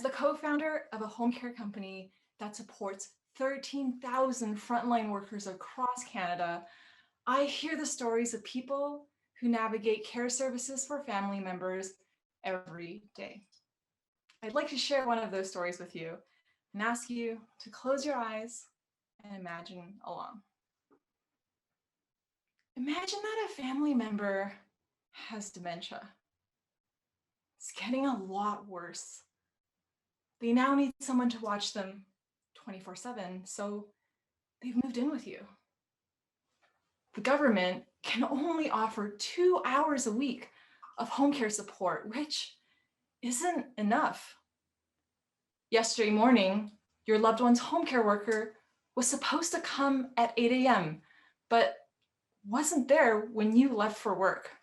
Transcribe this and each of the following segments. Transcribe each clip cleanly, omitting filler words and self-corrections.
As the co-founder of a home care company that supports 13,000 frontline workers across Canada, I hear the stories of people who navigate care services for family members every day. I'd like to share one of those stories with you and ask you to close your eyes and imagine along. Imagine that a family member has dementia. It's getting a lot worse. They now need someone to watch them 24/7, so they've moved in with you. The government can only offer 2 hours a week of home care support, which isn't enough. Yesterday morning, your loved one's home care worker was supposed to come at 8 a.m., but wasn't there when you left for work.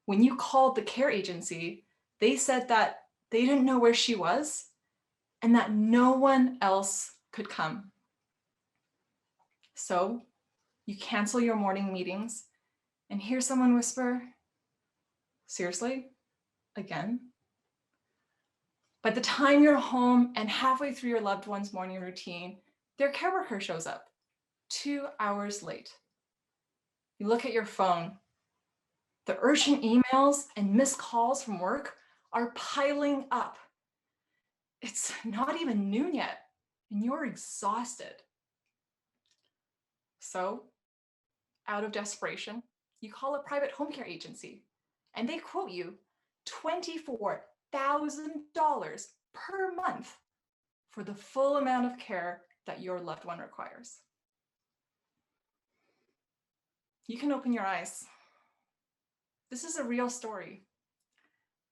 When you called the care agency, they said that they didn't know where she was and that no one else could come. So you cancel your morning meetings and hear someone whisper, "Seriously? Again?" By the time you're home and halfway through your loved one's morning routine, their care worker shows up 2 hours late. You look at your phone. The urgent emails and missed calls from work are piling up. It's not even noon yet, and you're exhausted. So, out of desperation, you call a private home care agency, and they quote you $24,000 per month for the full amount of care that your loved one requires. You can open your eyes. This is a real story.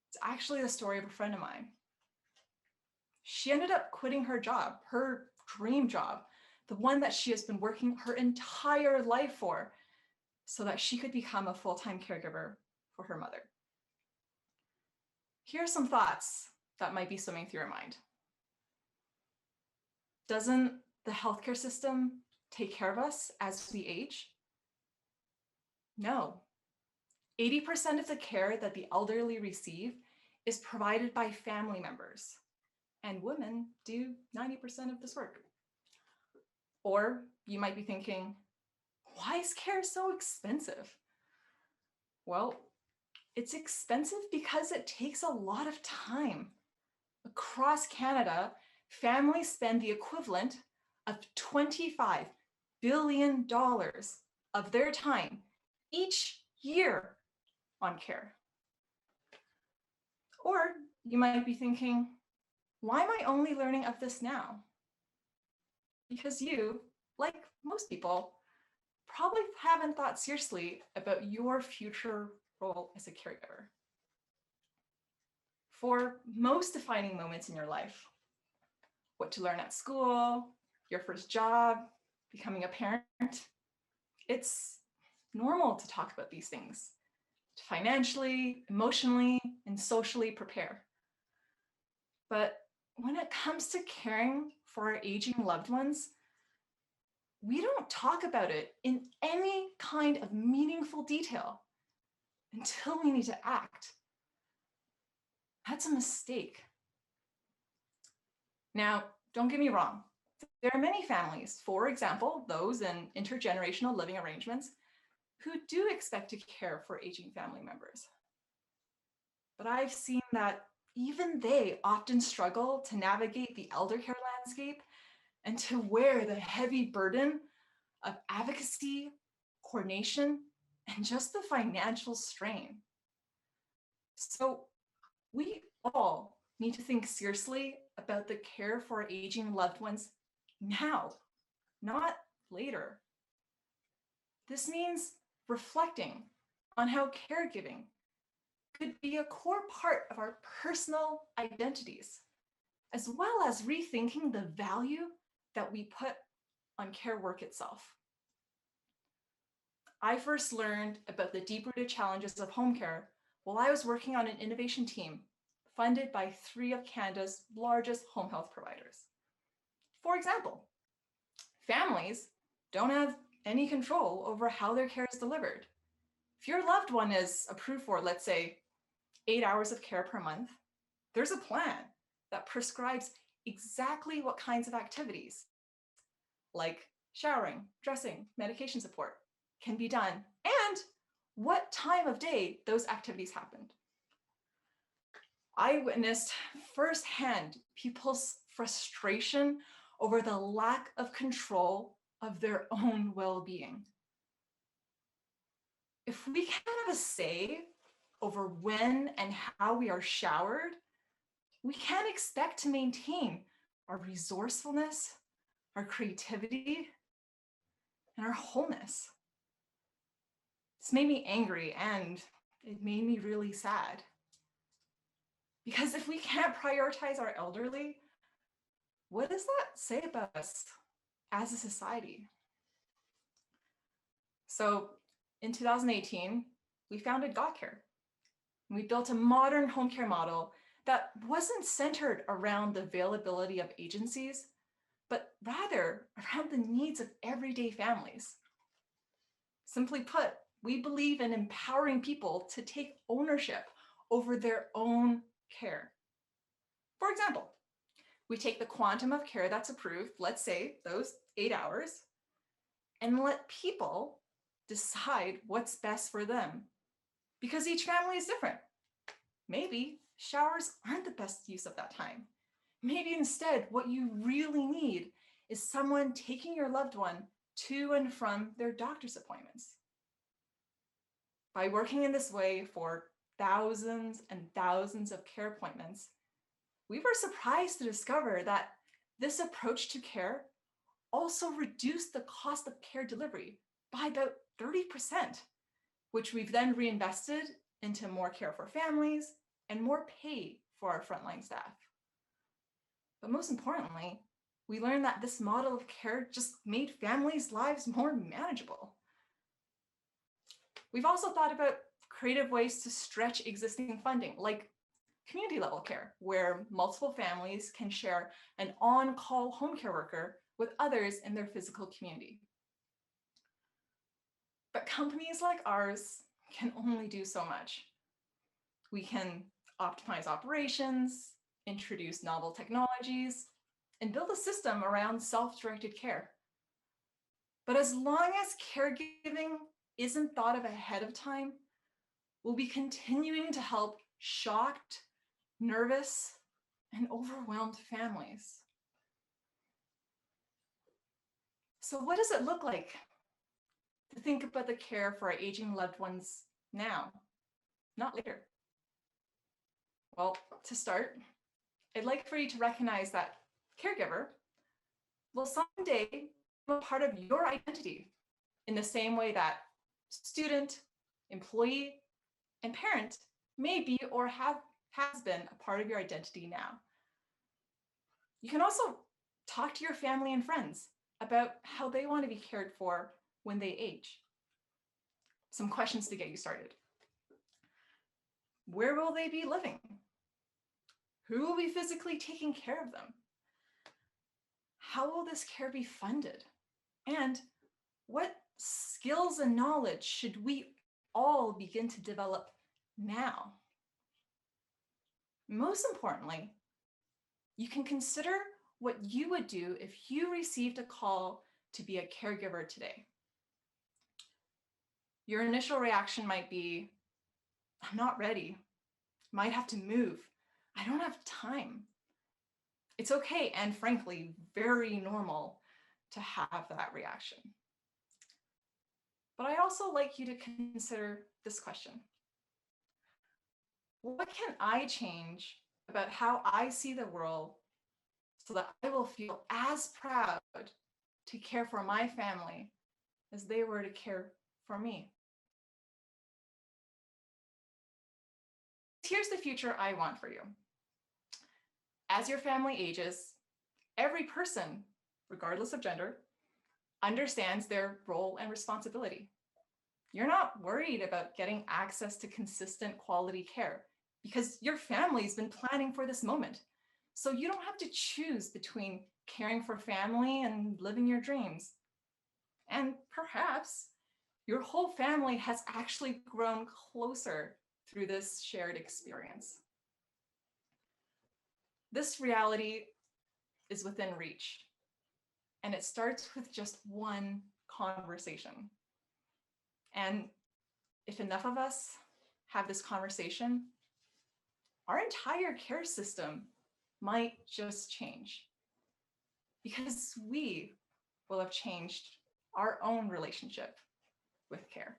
It's actually the story of a friend of mine. She ended up quitting her job, her dream job, the one that she has been working her entire life for, so that she could become a full-time caregiver for her mother. Here are some thoughts that might be swimming through your mind. Doesn't the healthcare system take care of us as we age? No. 80% of the care that the elderly receive is provided by family members, and women do 90% of this work. Or you might be thinking, why is care so expensive? Well, it's expensive because it takes a lot of time. Across Canada, families spend the equivalent of $25 billion of their time each year on care. Or you might be thinking, why am I only learning of this now? Because you, like most people, probably haven't thought seriously about your future role as a caregiver. For most defining moments in your life, what to learn at school, your first job, becoming a parent, it's normal to talk about these things, to financially, emotionally, and socially prepare. But when it comes to caring for our aging loved ones, we don't talk about it in any kind of meaningful detail until we need to act. That's a mistake. Now, don't get me wrong. There are many families, for example, those in intergenerational living arrangements, who do expect to care for aging family members. But I've seen that even they often struggle to navigate the elder care landscape and to wear the heavy burden of advocacy, coordination, and just the financial strain. So we all need to think seriously about the care for our aging loved ones now, not later. This means reflecting on how caregiving could be a core part of our personal identities, as well as rethinking the value that we put on care work itself. I first learned about the deep-rooted challenges of home care while I was working on an innovation team funded by 3 of Canada's largest home health providers. For example, families don't have any control over how their care is delivered. If your loved one is approved for, let's say, 8 hours of care per month, there's a plan. that prescribes exactly what kinds of activities, like showering, dressing, medication support, can be done, and what time of day those activities happened. I witnessed firsthand people's frustration over the lack of control of their own well-being. If we can't have a say over when and how we are showered, we can't expect to maintain our resourcefulness, our creativity, and our wholeness. This made me angry and it made me really sad. Because if we can't prioritize our elderly, what does that say about us as a society? So in 2018, we founded Got Care. We built a modern home care model that wasn't centered around the availability of agencies, but rather around the needs of everyday families. Simply put, we believe in empowering people to take ownership over their own care. For example, we take the quantum of care that's approved, let's say those 8 hours, and let people decide what's best for them. Because each family is different. Maybe showers aren't the best use of that time. Maybe instead, what you really need is someone taking your loved one to and from their doctor's appointments. By working in this way for thousands and thousands of care appointments, we were surprised to discover that this approach to care also reduced the cost of care delivery by about 30%, which we've then reinvested into more care for families and more pay for our frontline staff. But most importantly, we learned that this model of care just made families' lives more manageable. We've also thought about creative ways to stretch existing funding, like community level care, where multiple families can share an on-call home care worker with others in their physical community. But companies like ours can only do so much. We can optimize operations, introduce novel technologies, and build a system around self-directed care. But as long as caregiving isn't thought of ahead of time, we'll be continuing to help shocked, nervous, and overwhelmed families. So what does it look like to think about the care for our aging loved ones now, not later? Well, to start, I'd like for you to recognize that caregiver will someday be a part of your identity in the same way that student, employee, and parent may be or has been a part of your identity now. You can also talk to your family and friends about how they want to be cared for when they age. Some questions to get you started. Where will they be living? Who will be physically taking care of them? How will this care be funded? And what skills and knowledge should we all begin to develop now? Most importantly, you can consider what you would do if you received a call to be a caregiver today. Your initial reaction might be, I'm not ready. Might have to move. I don't have time. It's okay, and frankly, very normal to have that reaction. But I also like you to consider this question. What can I change about how I see the world so that I will feel as proud to care for my family as they were to care for me? Here's the future I want for you. As your family ages, every person, regardless of gender, understands their role and responsibility. You're not worried about getting access to consistent quality care because your family's been planning for this moment. So you don't have to choose between caring for family and living your dreams. And perhaps your whole family has actually grown closer through this shared experience. This reality is within reach, and it starts with just one conversation. And if enough of us have this conversation, our entire care system might just change, because we will have changed our own relationship with care.